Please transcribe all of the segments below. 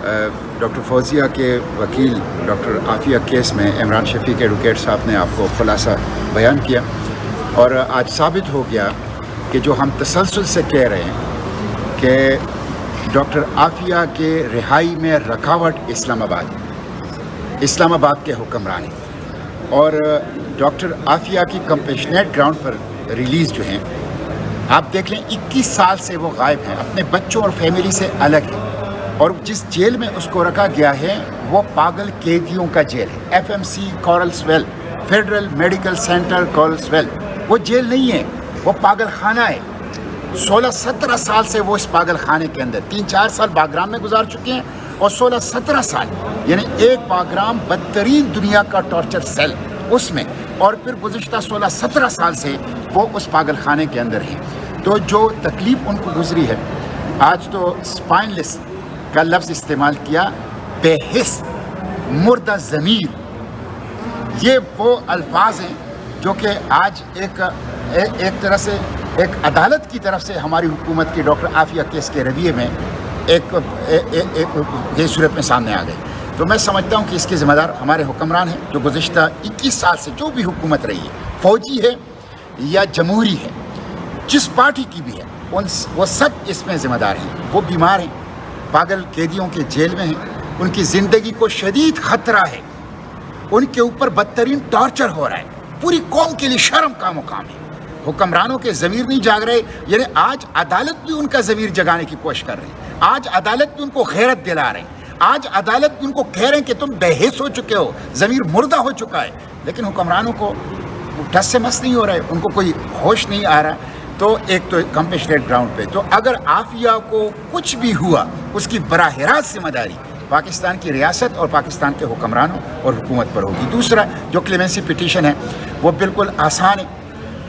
Doctor Fauzia کے وکیل doctor Aafia case میں عمران شفیق ایڈوکیٹ صاحب نے آپ کو خلاصہ بیان کیا، اور آج ثابت ہو گیا کہ جو ہم تسلسل سے کہہ رہے ہیں کہ ڈاکٹر عافیہ کے رہائی میں رکاوٹ اسلام آباد کے حکمران ہیں، اور ڈاکٹر عافیہ کی کمپیشنیٹ گراؤنڈ پر ریلیز جو ہیں، آپ دیکھ لیں 21 سال سے وہ غائب ہیں، اپنے بچوں اور فیملی سے الگ ہیں، اور جس جیل میں اس کو رکھا گیا ہے وہ پاگل قیدیوں کا جیل ہے، FMC کورلسویل، فیڈرل میڈیکل سینٹر کورلسویل۔ وہ جیل نہیں ہے، وہ پاگل خانہ ہے۔ 16-17 سال سے وہ اس پاگل خانے کے اندر، 3-4 سال باگرام میں گزار چکے ہیں، اور 16-17 سال یعنی ایک باگرام بدترین دنیا کا ٹارچر سیل اس میں، اور پھر گزشتہ 16-17 سال سے وہ اس پاگل خانے کے اندر ہیں۔ تو جو تکلیف ان کو گزری ہے، آج تو اسپائن لیس کا لفظ استعمال کیا، بے حس، مردہ ضمیر، یہ وہ الفاظ ہیں جو کہ آج ایک طرح سے ایک عدالت کی طرف سے ہماری حکومت کے ڈاکٹر عافیہ کیس کے رویے میں ایک صورت میں سامنے آ گئی۔ تو میں سمجھتا ہوں کہ اس کے ذمہ دار ہمارے حکمران ہیں، جو گزشتہ 21 سال سے جو بھی حکومت رہی ہے، فوجی ہے یا جمہوری ہے، جس پارٹی کی بھی ہے، وہ سب اس میں ذمہ دار ہیں۔ وہ بیمار ہیں، پاگل قیدیوں کے جیل میں ہیں، ان کی زندگی کو شدید خطرہ ہے، ان کے اوپر بدترین ٹارچر ہو رہا ہے، پوری قوم کے لیے شرم کا مقام ہے۔ حکمرانوں کے ضمیر نہیں جاگ رہے، یعنی آج عدالت بھی ان کا ضمیر جگانے کی کوشش کر رہی ہے، آج عدالت بھی ان کو غیرت دلا رہے ہیں، آج عدالت بھی ان کو کہہ رہے ہیں کہ تم بے حس ہو چکے ہو، ضمیر مردہ ہو چکا ہے، لیکن حکمرانوں کو ٹس سے مس نہیں ہو رہے، ان کو کوئی ہوش نہیں آ رہا۔ تو ایک تو کمپیشنیٹ گراؤنڈ پہ، تو اگر عافیہ کو کچھ بھی ہوا، اس کی براہ راست ذمہ داری پاکستان کی ریاست اور پاکستان کے حکمرانوں اور حکومت پر ہوگی۔ دوسرا جو کلیمنسی پٹیشن ہے وہ بالکل آسان ہے،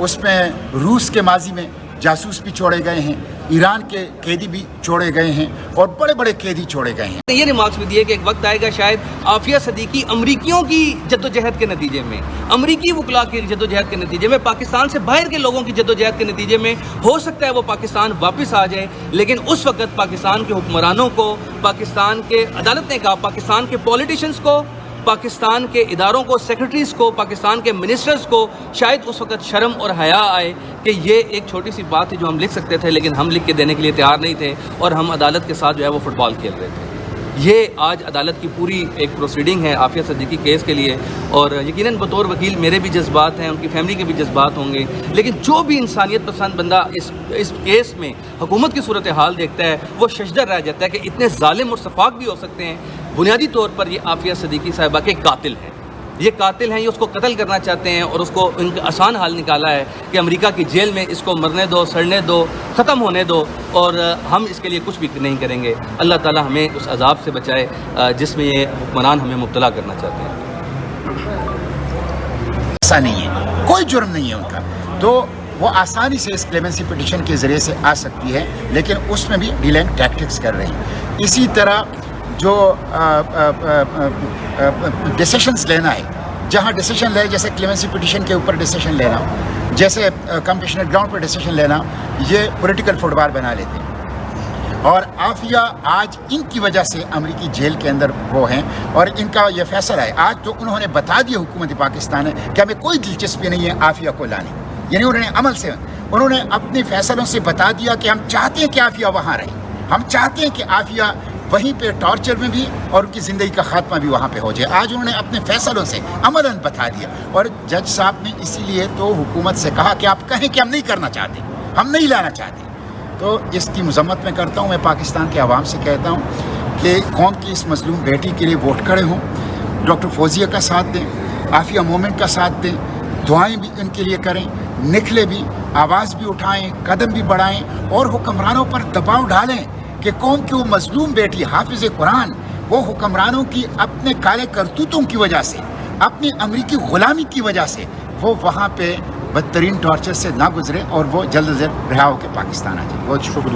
اس میں روس کے ماضی میں جاسوس بھی چھوڑے گئے ہیں، ایران کے قیدی بھی چھوڑے گئے ہیں، اور بڑے بڑے قیدی چھوڑے گئے ہیں۔ یہ ریمارکس بھی دیے کہ ایک وقت آئے گا شاید عافیہ صدیقی امریکیوں کی جدوجہد کے نتیجے میں، امریکی وکلاء کی جدوجہد کے نتیجے میں، پاکستان سے باہر کے لوگوں کی جدوجہد کے نتیجے میں ہو سکتا ہے وہ پاکستان واپس آ جائے، لیکن اس وقت پاکستان کے حکمرانوں کو، پاکستان کے عدالت نے کہا، پاکستان کے پولیٹیشنز کو، پاکستان کے اداروں کو، سیکرٹریز کو، پاکستان کے منسٹرز کو شاید اس وقت شرم اور حیا آئے کہ یہ ایک چھوٹی سی بات تھی جو ہم لکھ سکتے تھے، لیکن ہم لکھ کے دینے کے لیے تیار نہیں تھے، اور ہم عدالت کے ساتھ جو ہے وہ فٹ بال کھیل رہے تھے۔ یہ آج عدالت کی پوری ایک پروسیڈنگ ہے عافیہ صدیقی کیس کے لیے، اور یقیناً بطور وکیل میرے بھی جذبات ہیں، ان کی فیملی کے بھی جذبات ہوں گے، لیکن جو بھی انسانیت پسند بندہ اس کیس میں حکومت کی صورتحال دیکھتا ہے وہ ششدر رہ جاتا ہے کہ اتنے ظالم اور سفاک بھی ہو سکتے ہیں۔ بنیادی طور پر یہ عافیہ صدیقی صاحبہ کے قاتل ہیں، یہ قاتل ہیں، یہ اس کو قتل کرنا چاہتے ہیں، اور اس کو ان کا آسان حال نکالا ہے کہ امریکہ کی جیل میں اس کو مرنے دو، سڑنے دو، ختم ہونے دو، اور ہم اس کے لیے کچھ بھی نہیں کریں گے۔ اللہ تعالی ہمیں اس عذاب سے بچائے جس میں یہ حکمران ہمیں مبتلا کرنا چاہتے ہیں۔ ایسا نہیں ہے، کوئی جرم نہیں ہے ان کا، تو وہ آسانی سے اس کلیمنسی پٹیشن کے ذریعے سے آ سکتی ہے، لیکن اس میں بھی ڈیلنگ ٹیکٹکس کر رہی ہیں۔ اسی طرح جو ڈیسیشنز لینا ہے، جہاں ڈیسیشن لے، جیسے کلیمنسی پٹیشن کے اوپر ڈیسیشن لینا، جیسے کمپیشنیٹ گراؤنڈ پر ڈیسیشن لینا، یہ پولیٹیکل فٹ بال بنا لیتے ہیں، اور عافیہ آج ان کی وجہ سے امریکی جیل کے اندر وہ ہیں، اور ان کا یہ فیصلہ ہے آج تو انہوں نے بتا دیا حکومت پاکستان ہے کہ ہمیں کوئی دلچسپی نہیں ہے عافیہ کو لانے، یعنی انہوں نے عمل سے، انہوں نے اپنے فیصلوں سے بتا دیا کہ ہم چاہتے ہیں کہ عافیہ وہاں رہے، ہم چاہتے ہیں کہ عافیہ وہیں پہ ٹارچر میں بھی اور ان کی زندگی کا خاتمہ بھی وہاں پہ ہو جائے۔ آج انہوں نے اپنے فیصلوں سے عملاً بتا دیا، اور جج صاحب نے اسی لیے تو حکومت سے کہا کہ آپ کہیں کہ ہم نہیں کرنا چاہتے، ہم نہیں لانا چاہتے۔ تو اس کی مذمت میں کرتا ہوں، میں پاکستان کے عوام سے کہتا ہوں کہ قوم کی اس مظلوم بیٹی کے لیے ووٹ کھڑے ہوں، ڈاکٹر فوزیہ کا ساتھ دیں، عافیہ مومنٹ کا ساتھ دیں، دعائیں بھی ان کے لیے کریں، نکلے بھی، آواز بھی اٹھائیں، قدم بھی بڑھائیں، اور حکمرانوں پر دباؤ ڈالیں کہ قوم کی وہ مظلوم بیٹی حافظ قرآن، وہ حکمرانوں کی اپنے کالے کرتوتوں کی وجہ سے، اپنی امریکی غلامی کی وجہ سے وہ وہاں پہ بدترین ٹارچر سے نہ گزرے، اور وہ جلد از جلد رہا ہو کے پاکستان آ جائے۔ بہت شکریہ۔